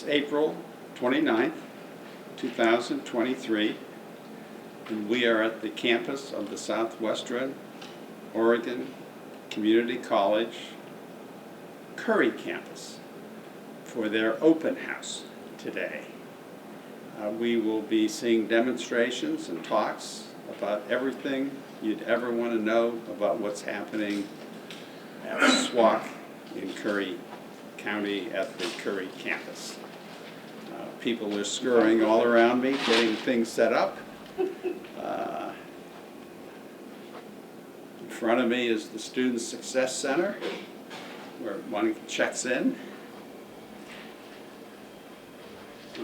It's April 29th, 2023, and we are at the campus of the Southwestern Oregon Community College Curry campus for their open house today. We will be seeing demonstrations and talks about everything you'd ever want to know about what's happening at SWAC in Curry County at the Curry campus. People are scurrying all around me, getting things set up. In front of me is the Student Success Center, where one checks in.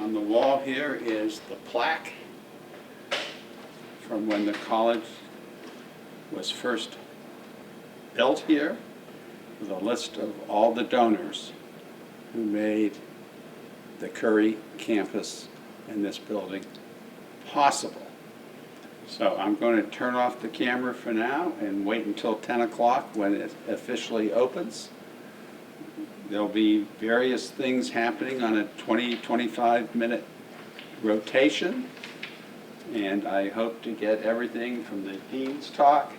On the wall here is the plaque from when the college was first built here, with a list of all the donors who made the Curry campus and this building possible. So I'm going to turn off the camera for now and wait until 10 o'clock when it officially opens. There'll be various things happening on a 20-25 minute rotation, and I hope to get everything from the dean's talk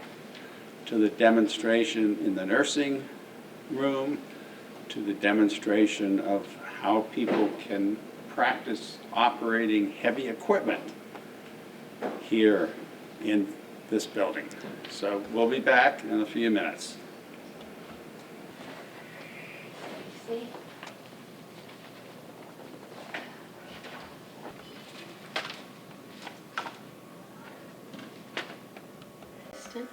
to the demonstration in the nursing room to the demonstration of how people can practice operating heavy equipment here in this building. So we'll be back in a few minutes.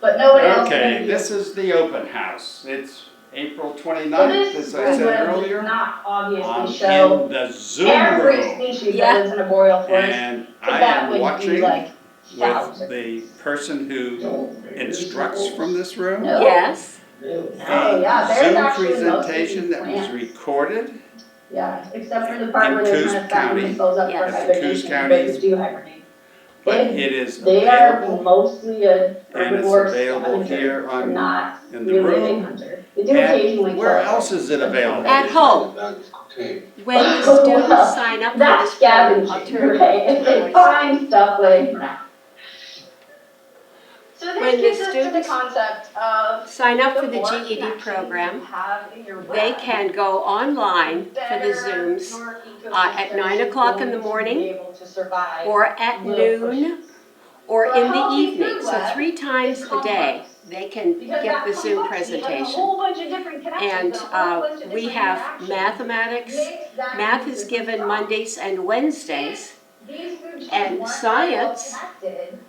But nobody else. Okay, this is the open house. It's April 29th, as I said earlier. Not obviously show in the Zoom every room, species that lives in a boreal forest. and I That am would be watching like with thousands. the person who instructs from this room. No. Yes. Oh yeah, there's Zoom actually presentation mostly that was plants. recorded Yeah, except for the part in where they're Coos trying to fatten County, themselves up for yes. At the Coos hibernation, County, but do hibernate. but it is They are available mostly a and it's herbivore available scavenger, here on, not in the really a big room. hunter. They do occasionally And where kill else is it available? At home. When the students sign up for That's this program, I'll scavenging, turn right? If they find stuff laying around. So When this the gets us to the students concept of sign up for the the more GED connections program, you have in your they web, can go online for the better Zooms your at 9 ecosystem o'clock is in the going to morning be able to survive or at little noon pushes. or So a in the healthy evening. food So web 3 times is a day complex. they can Because get that the Zoom complexity has a presentation. whole bunch of different connections And and a whole bunch of we different have interactions. mathematics. Makes that Math is ecosystem given strong. Mondays and Wednesdays. These food chains And weren't science well connected,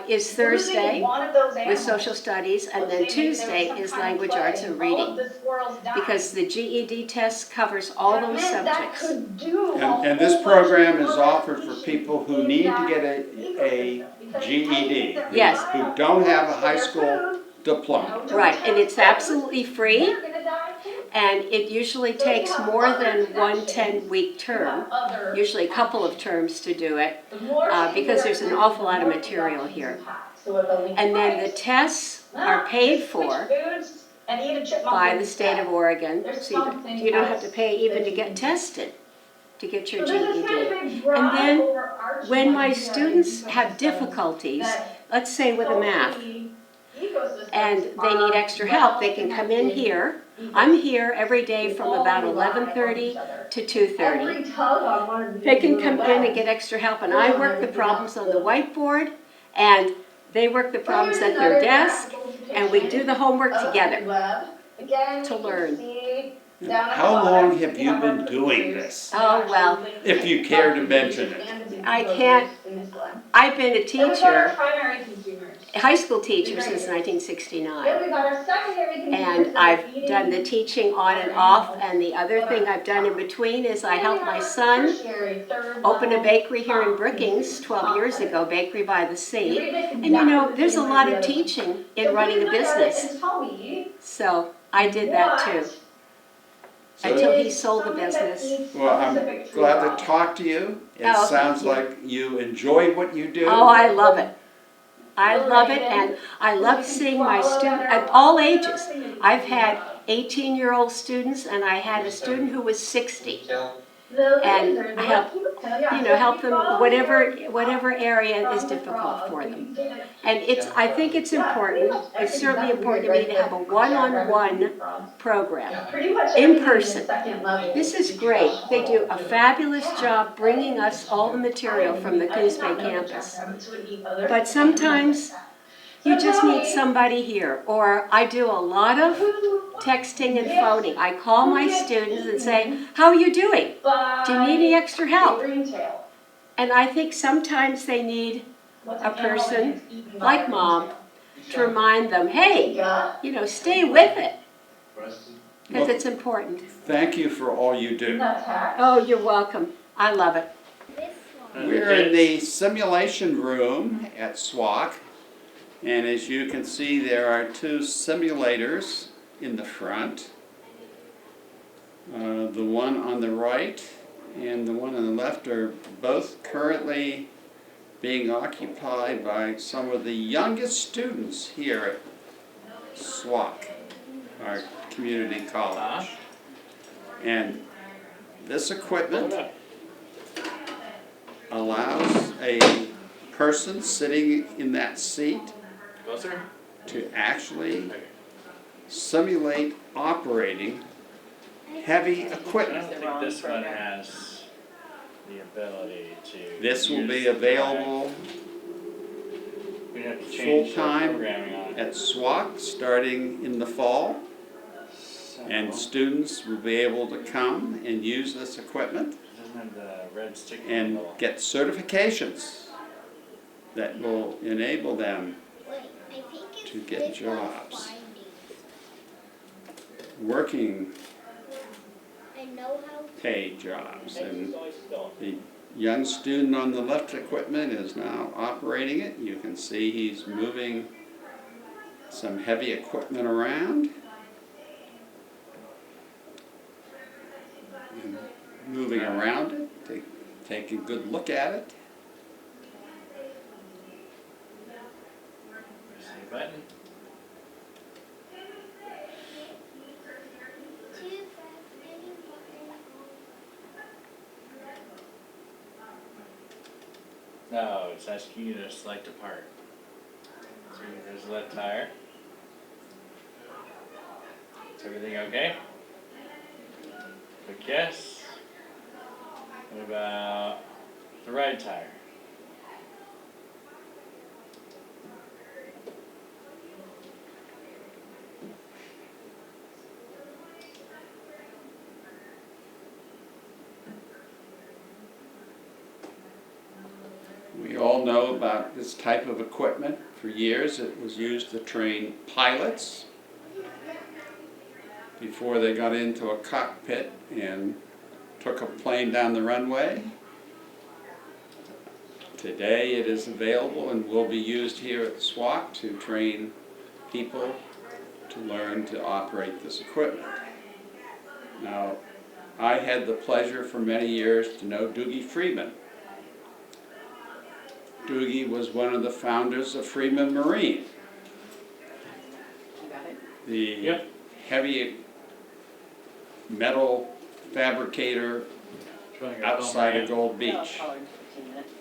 is losing Thursday one of those with animals, social studies, and let's then say maybe there was Tuesday some is kind of language plague, arts and all reading. of the squirrels died. Because the GED test covers all That those meant that subjects. could do a And this whole bunch program more is offered for efficient people who in need to that get a ecosystem, because GED, that Yes. rely who on don't have a foods for high their school food, diploma. Right, and it's absolutely free, they're gonna die too. and it usually So you takes have more other than one connections, 10-week you term, have other usually a couple of actions. terms to do it, The more because there's an awful lot of more material productions here. you have. So at the least And then the price, tests are paid just switch for foods and eat a chipmunk by the instead. state of Oregon. There's So something you don't have to else pay even that to you get can do. tested to get your So there's this kind of GED. big drive And then overarching when my idea in students have ecosystems difficulties, that let's say with a math, healthy ecosystems and they need are extra help, they can come in well-connected here. ecosystems. I'm here every day We from all about rely on 11:30 each other. to 2:30. Every tug on one of these They can little come in and webs get extra help, and pulls I on work the everything problems else on the building. whiteboard, and they work the But problems here's at their another desk, graphical and we depiction do the homework of the together. web. Again, to you can learn. see down at the How bottom, long have we you our been doing producers this? who Oh, actually well, link if you up care to the mention producers it. and the I decoders can't- in this web. I've been a Then we got our teacher, primary consumers. a high school teacher Right. since Then 1969. we got our secondary consumers. And that are I've eating done the teaching on and off, and the other thing I've done in between is I helped my son open a bakery here in Brookings 12 years ago, Bakery by the Sea. And you know, there's a lot of teaching in running a business, so I did that too, until he sold the business. Well, I'm glad to talk to you. It Oh, sounds thank you. like you enjoy what you do. Oh, I love it. I love it, and I love seeing my students at all ages. I've had 18-year-old students, and I had a student who was 60. and help them whatever area is difficult for them. And I think it's important, it's certainly important to me to have a one-on-one program, in person. This is great. They do a fabulous job bringing us all the material from the Coos Bay campus. But sometimes you just need somebody here, or I do a lot of texting and phoning. I call my students and say, how are you doing? Do you need any extra help? And I think sometimes they need a person like Mom to remind them, hey, stay with it, because it's important. Thank you for all you do. Oh, you're welcome. I love it. We're in the simulation room at SWAC, and as you can see, there are 2 simulators in the front. The one on the right and the one on the left are both currently being occupied by some of the youngest students here at SWAC, our community college. And this equipment allows a person sitting in that seat to actually simulate operating heavy equipment. I think this one has the ability to. This will be available full-time at SWAC starting in the fall, and students will be able to come and use this equipment and get certifications that will enable them to get jobs. Working paid jobs, and the young student on the left equipment is now operating it. You can see he's moving some heavy equipment around and moving around it. Take a good look at it. Button. No, it's asking you to select a part. So there's the left tire. Is everything okay? Quick yes. What about the right tire? We all know about this type of equipment. For years it was used to train pilots before they got into a cockpit and took a plane down the runway. Today it is available and will be used here at SWAC to train people to learn to operate this equipment. Now, I had the pleasure for many years to know Doogie Freeman. Doogie was one of the founders of Freeman Marine, the heavy metal fabricator outside of Gold Beach.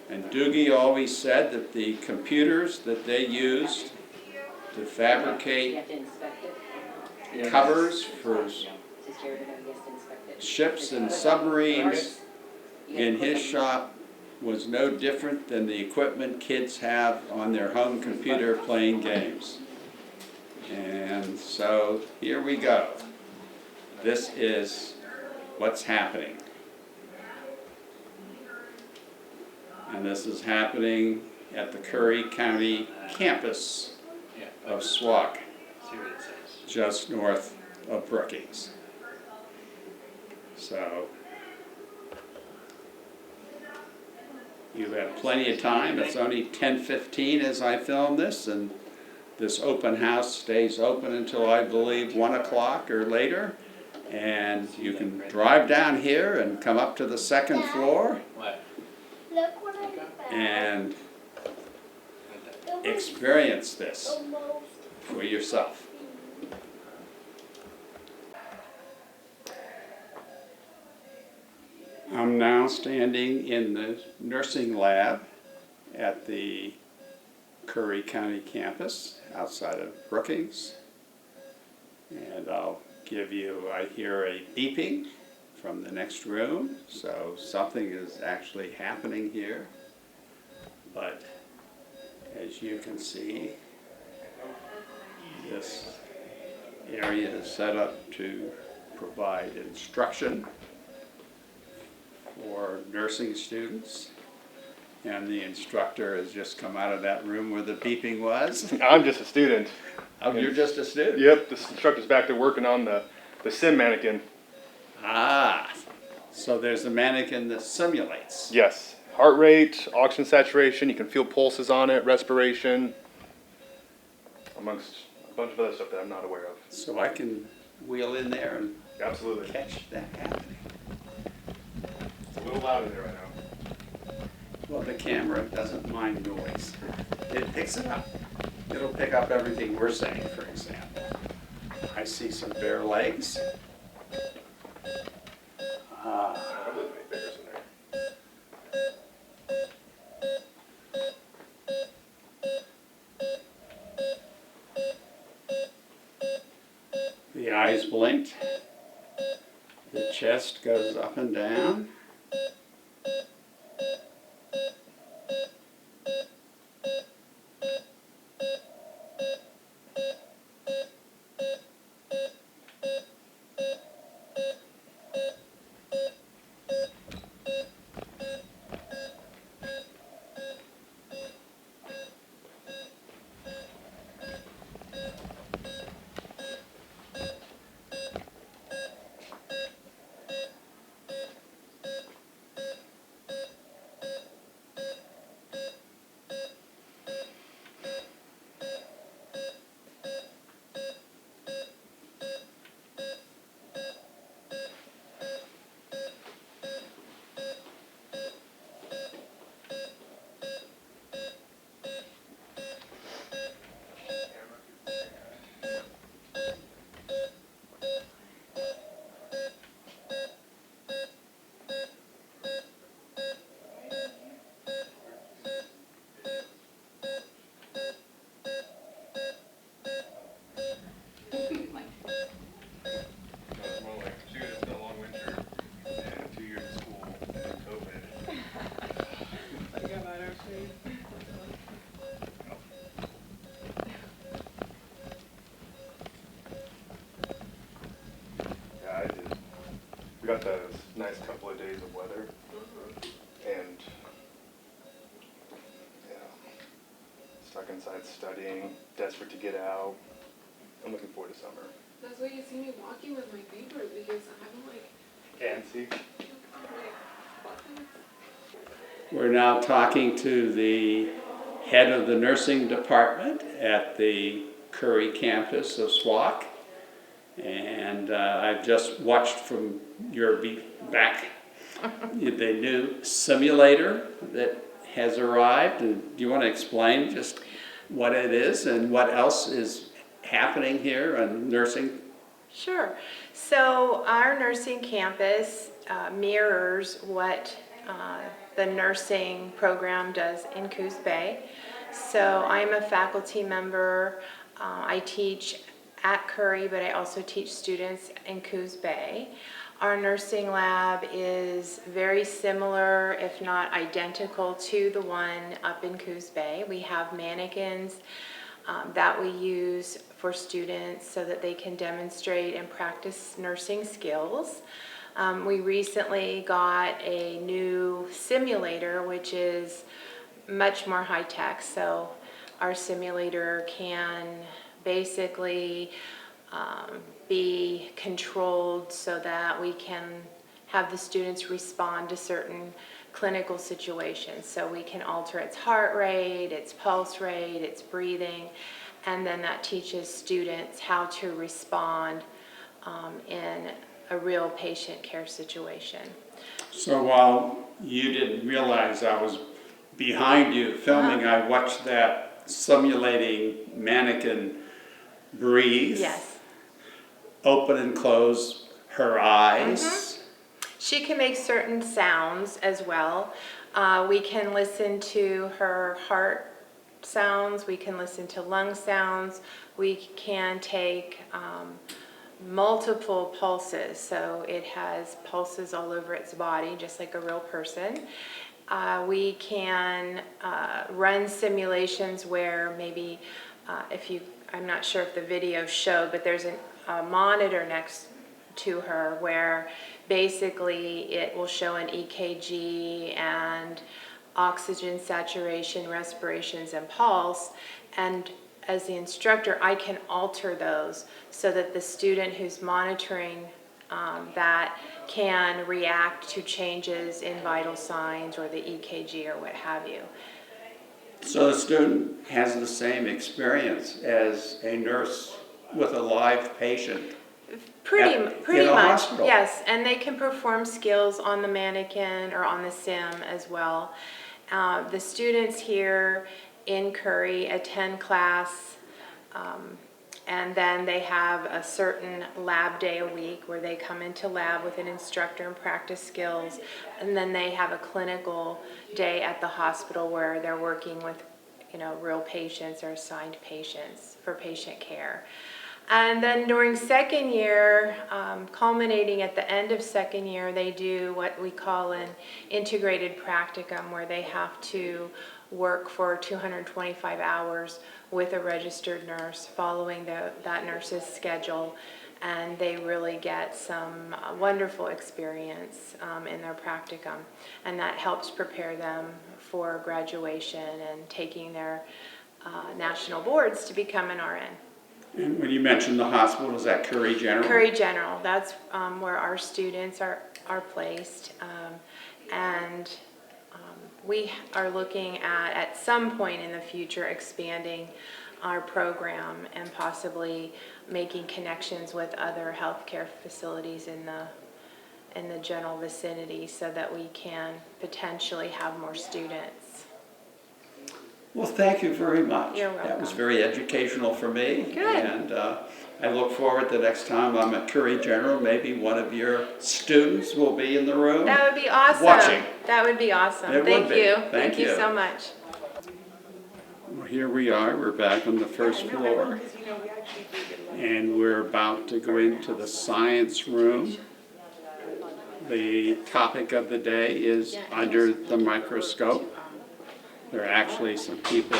And Doogie always said that the computers that they used to fabricate covers for ships and submarines in his shop was no different than the equipment kids have on their home computer playing games. And so here we go. This is what's happening. And this is happening at the Curry County campus of SWAC, just north of Brookings. So you have plenty of time. It's only 10:15 as I film this, and this open house stays open until I believe 1 o'clock or later. And you can drive down here and come up to the second floor and experience this for yourself. I'm now standing in the nursing lab at the Curry County campus outside of Brookings. And I'll give you, I hear a beeping from the next room, so something is actually happening here. But as you can see, this area is set up to provide instruction for nursing students. And the instructor has just come out of that room where the beeping was. I'm just a student. Oh, you're just a student? Yep, the instructor's back there working on the sim mannequin. Ah, so there's a mannequin that simulates. Yes, heart rate, oxygen saturation, you can feel pulses on it, respiration, amongst a bunch of other stuff that I'm not aware of. So I can wheel in there and Absolutely. catch that happening. It's a little loud in there right now. Well, the camera doesn't mind noise. It picks it up. It'll pick up everything we're saying, for example. I see some bare legs. I don't believe any figures in there. The eyes blinked. The chest goes up and down. It's more like 2 years, it's been a long winter, and 2 years of school, and COVID. Yeah, I did. We got those nice couple of days of weather, and yeah, stuck inside studying, desperate to get out. I'm looking forward to summer. That's why you see me walking with my papers because I'm like, Fancy. buttons. We're now talking to the head of the nursing department at the Curry campus of SWAC. And I've just watched from your back the new simulator that has arrived. And do you want to explain just what it is and what else is happening here in nursing? Sure. So our nursing campus mirrors what the nursing program does in Coos Bay. So I'm a faculty member. I teach at Curry, but I also teach students in Coos Bay. Our nursing lab is very similar, if not identical, to the one up in Coos Bay. We have mannequins that we use for students so that they can demonstrate and practice nursing skills. We recently got a new simulator, which is much more high-tech. So our simulator can basically be controlled so that we can have the students respond to certain clinical situations. So we can alter its heart rate, its pulse rate, its breathing, and then that teaches students how to respond in a real patient care situation. So while you didn't realize I was behind you filming, I watched that simulating mannequin breathe, Yes. open and close her eyes. She can make certain sounds as well. We can listen to her heart sounds, we can listen to lung sounds, we can take multiple pulses, so it has pulses all over its body, just like a real person. We can run simulations where maybe I'm not sure if the video showed, but there's a monitor next to her where basically it will show an EKG and oxygen saturation, respirations, and pulse. And as the instructor, I can alter those so that the student who's monitoring that can react to changes in vital signs or the EKG or what have you. So the student has the same experience as a nurse with a live patient. Pretty in a much, hospital. yes. And they can perform skills on the mannequin or on the sim as well. The students here in Curry attend class, and then they have a certain lab day a week where they come into lab with an instructor and practice skills, and then they have a clinical day at the hospital where they're working with, real patients or assigned patients for patient care. And then during second year, culminating at the end of second year, they do what we call an integrated practicum, where they have to work for 225 hours with a registered nurse, following that nurse's schedule. And they really get some wonderful experience in their practicum. And that helps prepare them for graduation and taking their national boards to become an RN. And when you mentioned the hospital, is that Curry General? Curry General, that's where our students are placed. We are looking at some point in the future, expanding our program and possibly making connections with other healthcare facilities in the general vicinity so that we can potentially have more students. Well, thank you very much. You're welcome. That was very educational for me. Good. And I look forward the next time I'm at Curry General, maybe one of your students will be in the room. That would be awesome. Watching. That would be awesome. It Thank would be. you. Thank you you. so much. Well, here we are, we're back on the first floor. And we're about to go into the science room. The topic of the day is under the microscope. There are actually some people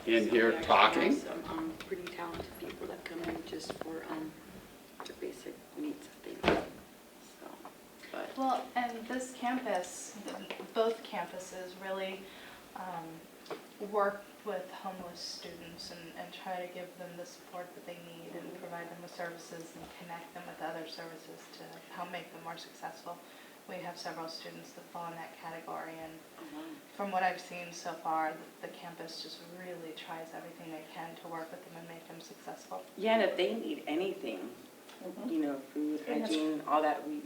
in here talking. Some pretty talented people that come in just for the basic needs of things. So, but Well, and this campus, both campuses really work with homeless students and try to give them the support that they need and provide them with services and connect them with other services to help make them more successful. We have several students that fall in that category, and from what I've seen so far, the campus just really tries everything they can to work with them and make them successful. yeah, and if they need anything, food, hygiene, all that, we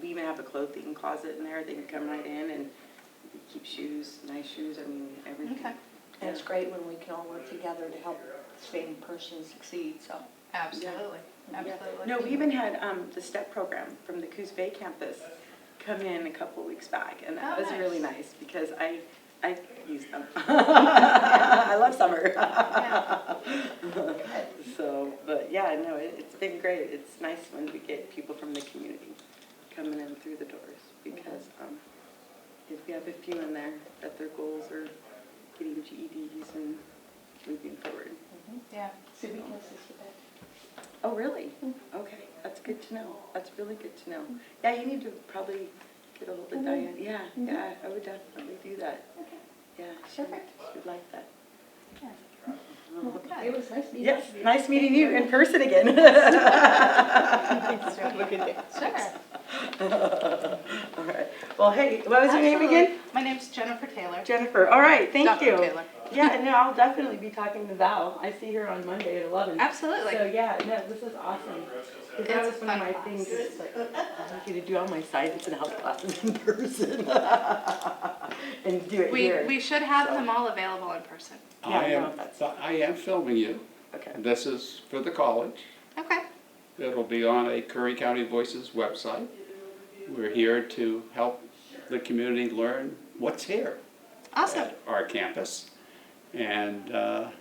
even have a clothing closet in there. They can come right in and we keep shoes, nice shoes. I mean, everything. Okay. And it's great when we can all work together to help the same person succeed, so. Absolutely, absolutely. No, we even had the STEP program from the Coos Bay campus come in a couple weeks back, and that Oh, was nice. really nice because I used them. I love summer. So, but yeah, no, it's been great. It's nice when we get people from the community coming in through the doors because if we have a few in there that their goals are getting GEDs and moving forward. Yeah. Oh, really? Okay, that's good to know. That's really good to know. Yeah, you need to probably get a hold of Diane. Yeah, yeah, I would definitely do that. Yeah, she would like that. It was nice meeting you. Yes, nice meeting you in person again. Sure. All right. Well, hey, what was your name again? My name's Jennifer Taylor. Jennifer. All right, thank Dr. you. Taylor. Yeah, no, I'll definitely be talking to Val. I see her on Monday at 11. Absolutely. So yeah, no, this is awesome. 'Cause that It's was one of my fun things, class. is like, I want you to do all my science and health classes in person. And do it here. We should have them all available in person. Yeah, I am filming you. Okay. This is for the college. Okay. It'll be on a Curry County Voices website. we're here to help the community learn what's here Awesome. at our campus. And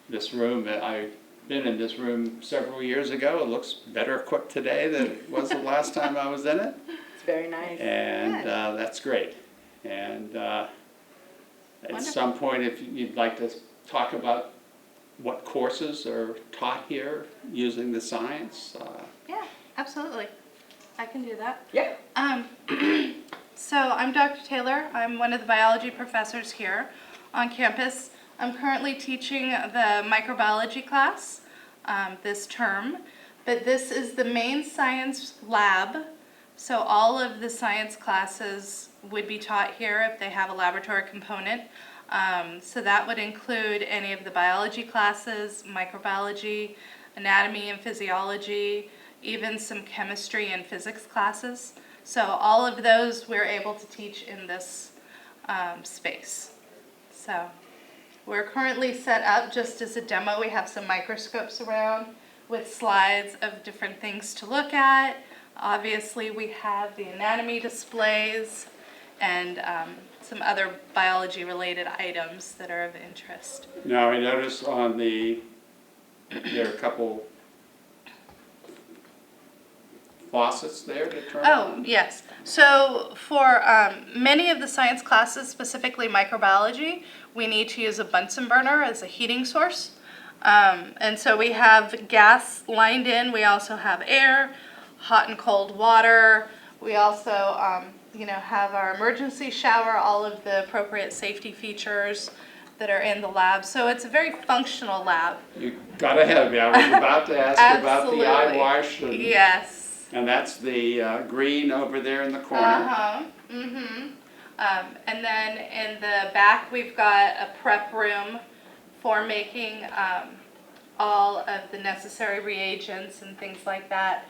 this room, I've been in this room several years ago. It looks better equipped today than it was the last time I was in it. It's very nice. And Good. that's great. And at Wonderful. some point, if you'd like to talk about what courses are taught here using the science. Yeah, absolutely. I can do that. Yeah. So I'm Dr. Taylor. I'm one of the biology professors here on campus. I'm currently teaching the microbiology class this term, but this is the main science lab. So all of the science classes would be taught here if they have a laboratory component. So that would include any of the biology classes, microbiology, anatomy and physiology, even some chemistry and physics classes. So all of those we're able to teach in this space. So we're currently set up just as a demo. We have some microscopes around with slides of different things to look at. Obviously, we have the anatomy displays and some other biology-related items that are of interest. Now, I noticed on there are a couple faucets there to turn Oh, on. yes. So for many of the science classes, specifically microbiology, we need to use a Bunsen burner as a heating source. And so we have gas lined in. We also have air, hot and cold water. We also, have our emergency shower, all of the appropriate safety features that are in the lab. So it's a very functional lab. You got ahead of me. I was about to ask about the eye Absolutely. wash. Yes. And that's the green over there in the corner. Uh-huh. Mm-hmm. And then in the back, we've got a prep room for making all of the necessary reagents and things like that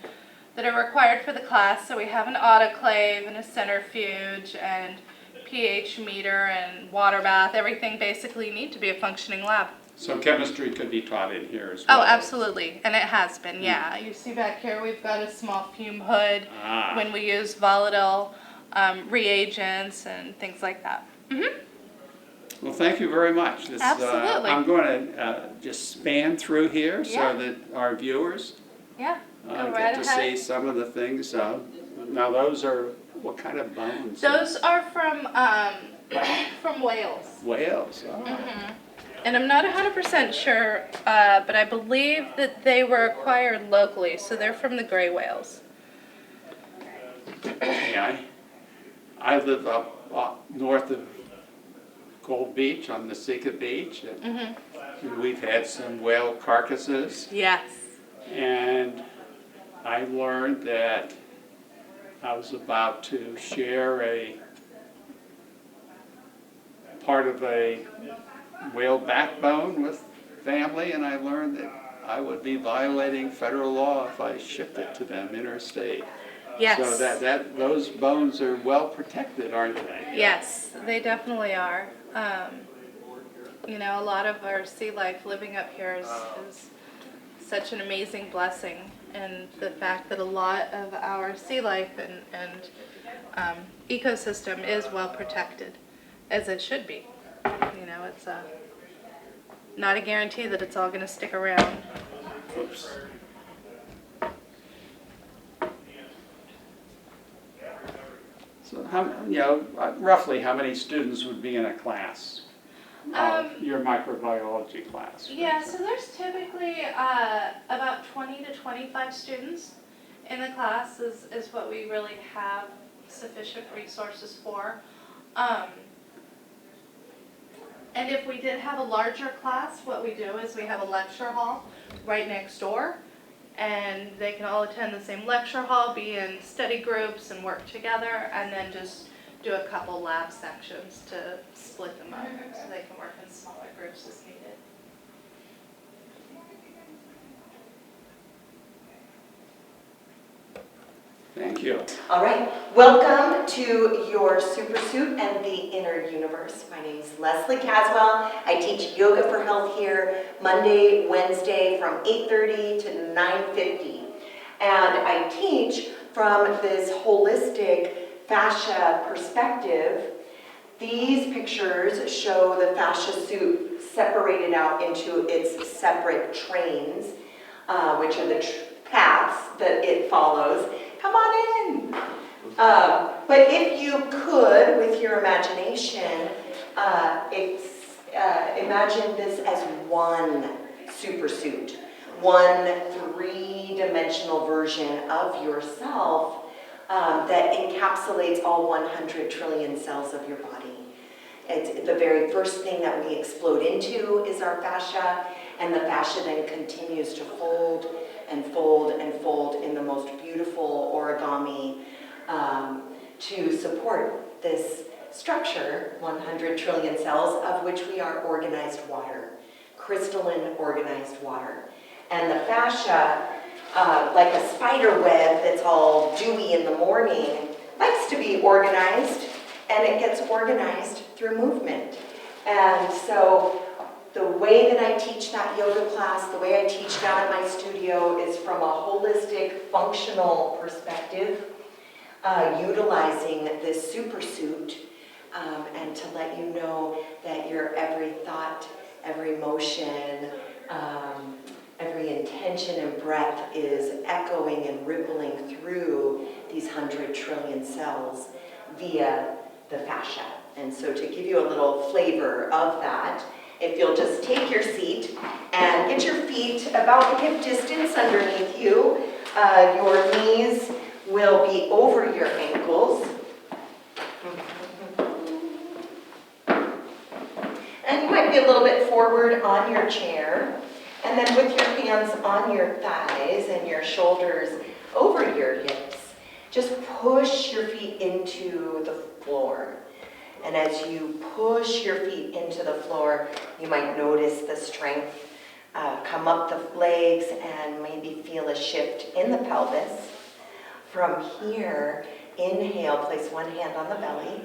are required for the class. So we have an autoclave and a centrifuge and pH meter and water bath, everything basically you need to be a functioning lab. So chemistry could be taught in here as well. Oh, absolutely, and it has been, yeah. You see back here, we've got a small fume hood Ah. when we use volatile reagents and things like that. Mm-hmm. Well, thank you very much. This, Absolutely. I'm going to just span through here Yeah. so that our viewers Yeah, go right get to ahead. see some of the things. Now, those are what kind of bones? Those are from whales. Whales. Oh. Mm-hmm. And I'm not 100% sure, but I believe that they were acquired locally, so they're from the gray whales. Yeah, I live up north of Gold Beach on the Sika Beach, and we've had some whale carcasses, Yes. and I learned that I was about to share a part of a whale backbone with family, and I learned that I would be violating federal law if I shipped it to them interstate. Yes. So those bones are well protected, aren't they? Yes, they definitely are. A lot of our sea life living up here is such an amazing blessing, and the fact that a lot of our sea life and ecosystem is well protected, as it should be. It's not a guarantee that it's all going to stick around. Oops. So, roughly how many students would be in a class? Your microbiology class? Yeah, so there's typically about 20 to 25 students in the class is what we really have sufficient resources for. And if we did have a larger class, what we do is we have a lecture hall right next door, and they can all attend the same lecture hall, be in study groups and work together, and then just do a couple lab sections to split them up so they can work in smaller groups as needed. Thank you. All right, welcome to your Supersuit and the Inner Universe. My name is Leslie Caswell. I teach Yoga for Health here Monday, Wednesday from 8:30 to 9:50. And I teach from this holistic fascia perspective, these pictures show the fascia suit separated out into its separate trains, which are the paths that it follows. Come on in. But if you could, with your imagination, imagine this as one supersuit, one three-dimensional version of yourself that encapsulates all 100 trillion cells of your body. It's the very first thing that we explode into is our fascia, and the fascia then continues to fold and fold and fold in the most beautiful origami to support this structure, 100 trillion cells, of which we are organized water, crystalline organized water. And the fascia, like a spider web that's all dewy in the morning, likes to be organized, and it gets organized through movement. And so the way that I teach that yoga class, the way I teach down at my studio is from a holistic, functional perspective, utilizing this supersuit, and to let you know that your every thought, every motion, every intention and breath is echoing and rippling through these 100 trillion cells via the fascia. And so to give you a little flavor of that, if you'll just take your seat and get your feet about hip distance underneath you, your knees will be over your ankles. And you might be a little bit forward on your chair. And then with your hands on your thighs and your shoulders over your hips, just push your feet into the floor. And as you push your feet into the floor, you might notice the strength come up the legs and maybe feel a shift in the pelvis. From here, inhale, place one hand on the belly.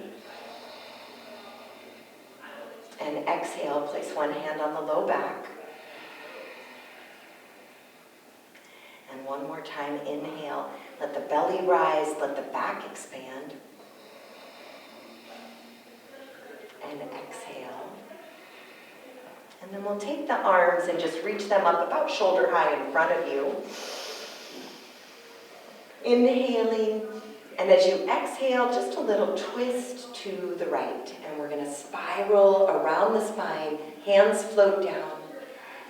And exhale, place one hand on the low back. And one more time, inhale, let the belly rise, let the back expand. And exhale. And then we'll take the arms and just reach them up about shoulder high in front of you. Inhaling, and as you exhale, just a little twist to the right. And we're going to spiral around the spine, hands float down.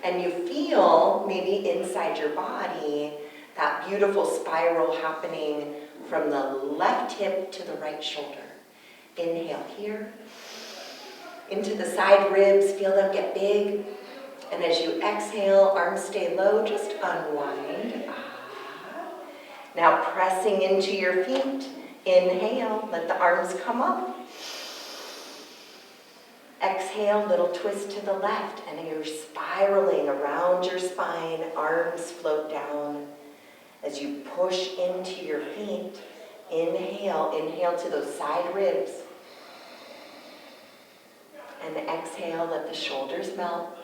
And you feel maybe inside your body that beautiful spiral happening from the left hip to the right shoulder. Inhale here. Into the side ribs, feel them get big. And as you exhale, arms stay low, just unwind. Now pressing into your feet. Inhale, let the arms come up. Exhale, little twist to the left, and you're spiraling around your spine, arms float down. As you push into your feet, inhale to those side ribs. And exhale, let the shoulders melt.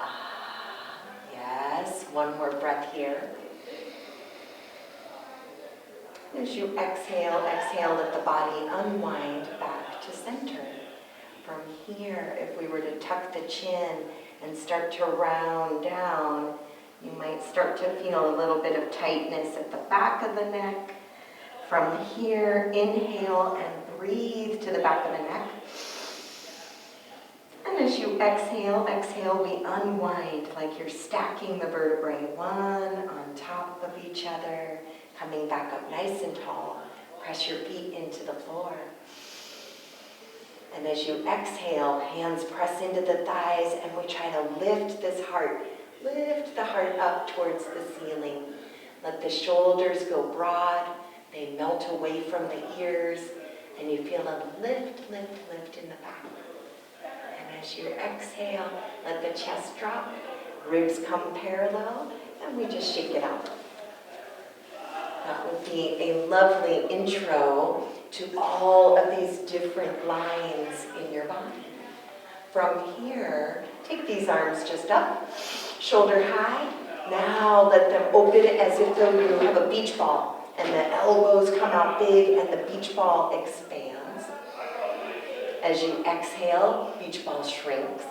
Yes, one more breath here. As you exhale, let the body unwind back to center. From here, if we were to tuck the chin and start to round down, you might start to feel a little bit of tightness at the back of the neck. From here, inhale and breathe to the back of the neck. And as you exhale, we unwind like you're stacking the vertebrae one on top of each other, coming back up nice and tall. Press your feet into the floor. And as you exhale, hands press into the thighs, and we try to lift this heart. Lift the heart up towards the ceiling. Let the shoulders go broad. They melt away from the ears, and you feel a lift in the back. And as you exhale, let the chest drop. Ribs come parallel, and we just shake it out. That would be a lovely intro to all of these different lines in your body. From here, take these arms just up, shoulder high. Now let them open as if though you have a beach ball and the elbows come out big, and the beach ball expands. As you exhale, beach ball shrinks.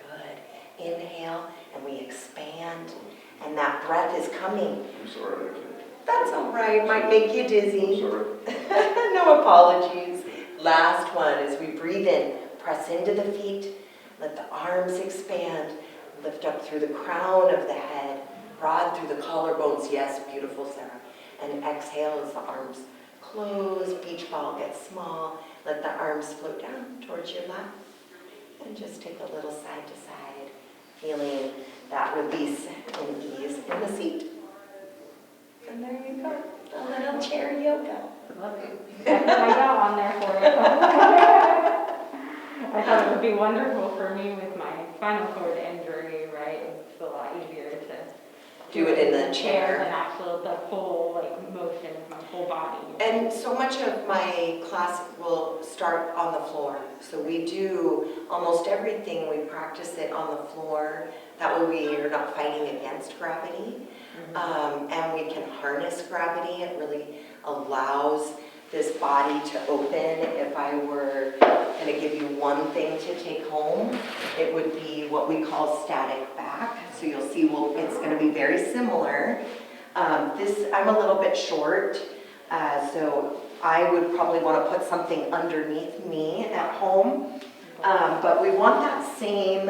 Good. Inhale, and we expand, and that breath is coming. I'm sorry, I can't. That's all right, might make you dizzy. I'm sorry. No apologies. Last one, as we breathe in, press into the feet, let the arms expand, lift up through the crown of the head, broad through the collarbones. Yes, beautiful, Sarah. And exhale as the arms close, beach ball gets small. Let the arms float down towards your lap. And just take a little side to side, feeling that release and ease in the seat. And there you go, a little chair yoga. Love it. I put my dog on there for it. I thought it would be wonderful for me with my spinal cord injury, right? It's a lot easier to Do it in the chair. than actual the full motion of my whole body. And so much of my class will start on the floor. So we do almost everything, we practice it on the floor. That way we are not fighting against gravity. And we can harness gravity. It really allows this body to open. If I were going to give you one thing to take home, it would be what we call static back. So you'll see it's going to be very similar. I'm a little bit short, so I would probably want to put something underneath me at home. But we want that same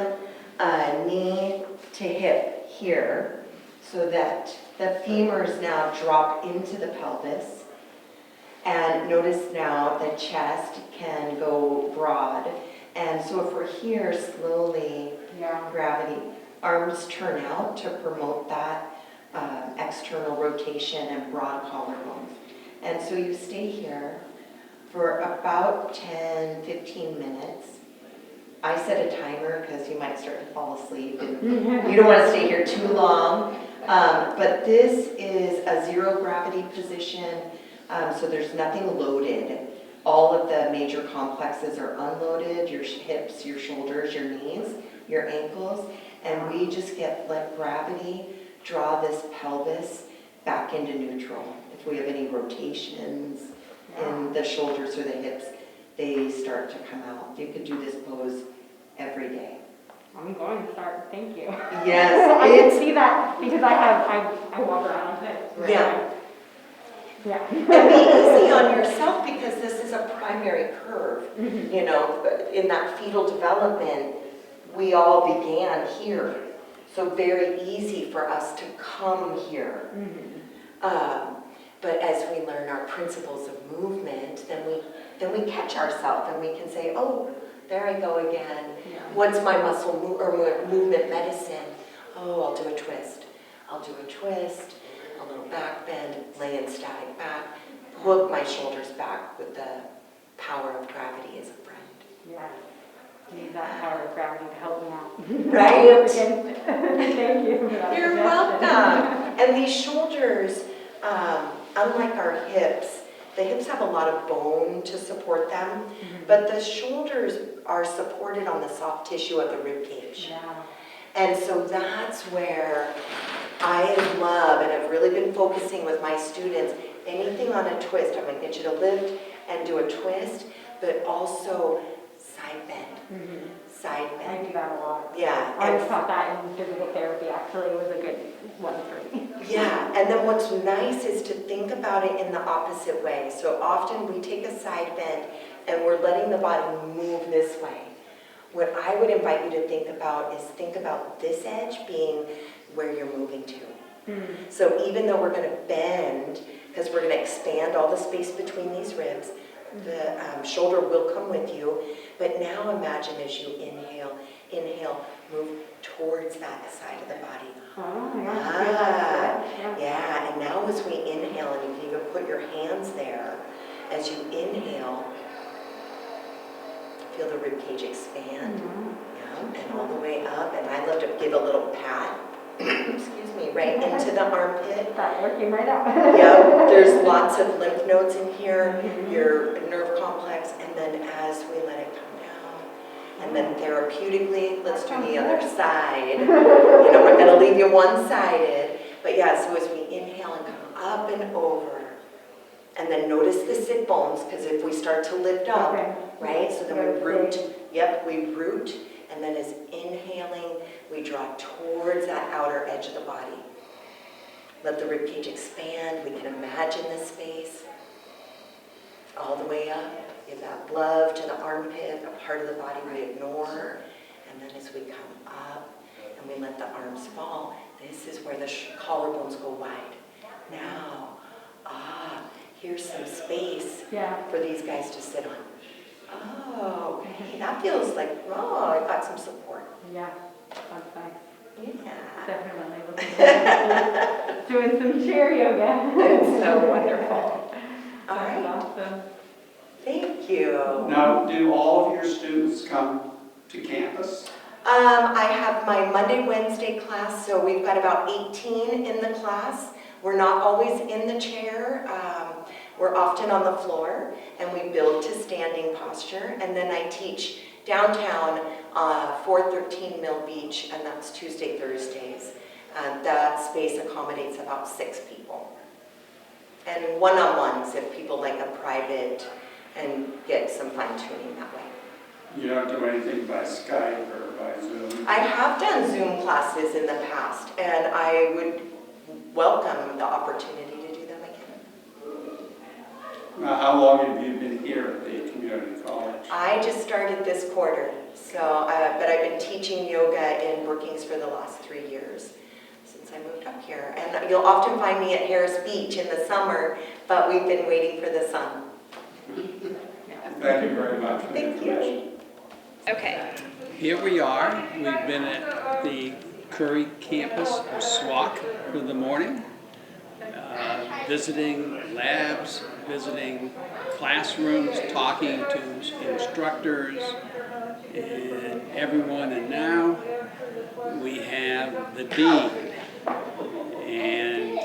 knee to hip here so that the femurs now drop into the pelvis. And notice now the chest can go broad. And so if we're here, slowly, gravity, arms turn out to promote that external rotation and broad collarbones. And so you stay here for about 10, 15 minutes. I set a timer because you might start to fall asleep and you don't want to stay here too long. But this is a zero gravity position, so there's nothing loaded. All of the major complexes are unloaded, your hips, your shoulders, your knees, your ankles, and we just let gravity draw this pelvis back into neutral. If we have any rotations in the shoulders or the hips, they start to come out. You could do this pose every day. I'm going to start, thank you. Yes, I can see that because I walk around on it. Right? Yeah. Yeah. And be easy on yourself because this is a primary curve. You know, in that fetal development, we all began here. So very easy for us to come here. But as we learn our principles of movement, then we catch ourselves and we can say, oh, there I go again. Yeah. What's my muscle or movement medicine? Oh, I'll do a twist. I'll do a twist, a little back bend, lay in static back, hook my shoulders back with the power of gravity as a friend. Yeah. Need that power of gravity to help me out. Right? Thank you. For that You're suggestion. welcome. And these shoulders, unlike our hips, the hips have a lot of bone to support them, but the shoulders are supported on the soft tissue of the rib cage. Yeah. And so that's where I love, and I've really been focusing with my students, anything on a twist. I'm going to get you to lift and do a twist, but also side bend. Side I bend. do that a lot. Yeah. I and always thought that in physical therapy actually was a good one for me. Yeah, and then what's nice is to think about it in the opposite way. So often we take a side bend and we're letting the body move this way. What I would invite you to think about is think about this edge being where you're moving to. So even though we're going to bend, because we're going to expand all the space between these ribs, the shoulder will come with you, but now imagine as you inhale, move towards that side of the body. Oh, yeah. Yeah, and now as we inhale, and you can even put your hands there, as you inhale, feel the rib cage expand, and all the way up, and I love to give a little pat, excuse me, right into the armpit. That's working right out. Yeah, there's lots of lymph nodes in here, your nerve complex, and then as we let it come down, and then therapeutically, let's do the other side. You know, we're going to leave you one-sided, but yeah, so as we inhale, up and over. And then notice the sit bones, because if we start to lift up, Okay. right? So then we root. Yep, we root. And then as inhaling, we draw towards that outer edge of the body. Let the ribcage expand. We can imagine this space. All the way up. Give that love to the armpit, a part of the body we ignore. And then as we come up and we let the arms fall, this is where the collarbones go wide. Now, here's some space for these guys to sit on. Oh, okay, that feels like, I got some support. Yeah, that's nice. Yeah. Definitely looking forward to doing some chair yoga. It's so wonderful. All That's right, awesome. thank you. Now, do all of your students come to campus? I have my Monday, Wednesday class, so we've got about 18 in the class. We're not always in the chair. We're often on the floor, and we build to standing posture. And then I teach downtown 413 Mill Beach, and that's Tuesday, Thursdays. That space accommodates about 6 people. And one-on-ones if people like a private and get some fine-tuning that way. You don't do anything by Skype or by Zoom? I have done Zoom classes in the past, and I would welcome the opportunity to do them again. Now, how long have you been here at the community college? I just started this quarter, so but I've been teaching yoga in Brookings for the last 3 years since I moved up here. And you'll often find me at Harris Beach in the summer, but we've been waiting for the sun. Thank you very much for the Thank information. you. Okay. Here we are. We've been at the Curry campus of SWAC for the morning, visiting labs, visiting classrooms, talking to instructors and everyone. And now we have the dean. And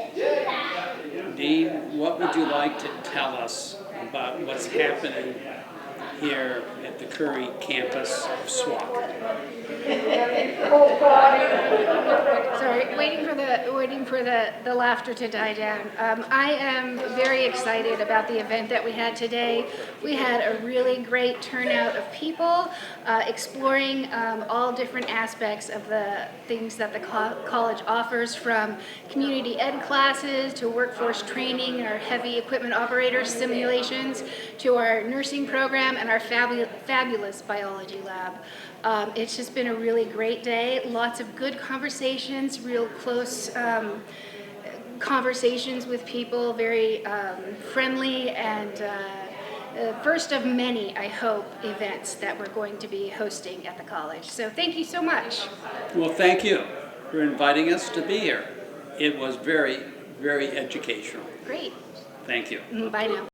Dean, what would you like to tell us about what's happening here at the Curry campus of SWAC? Sorry, waiting for the laughter to die down. I am very excited about the event that we had today. We had a really great turnout of people exploring all different aspects of the things that the college offers, from community ed classes to workforce training, our heavy equipment operator simulations, to our nursing program and our fabulous biology lab. It's just been a really great day. Lots of good conversations, real close conversations with people, very friendly, and first of many, I hope, events that we're going to be hosting at the college. So thank you so much. Well, thank you for inviting us to be here. It was very, very educational. Great. Thank you. Bye now.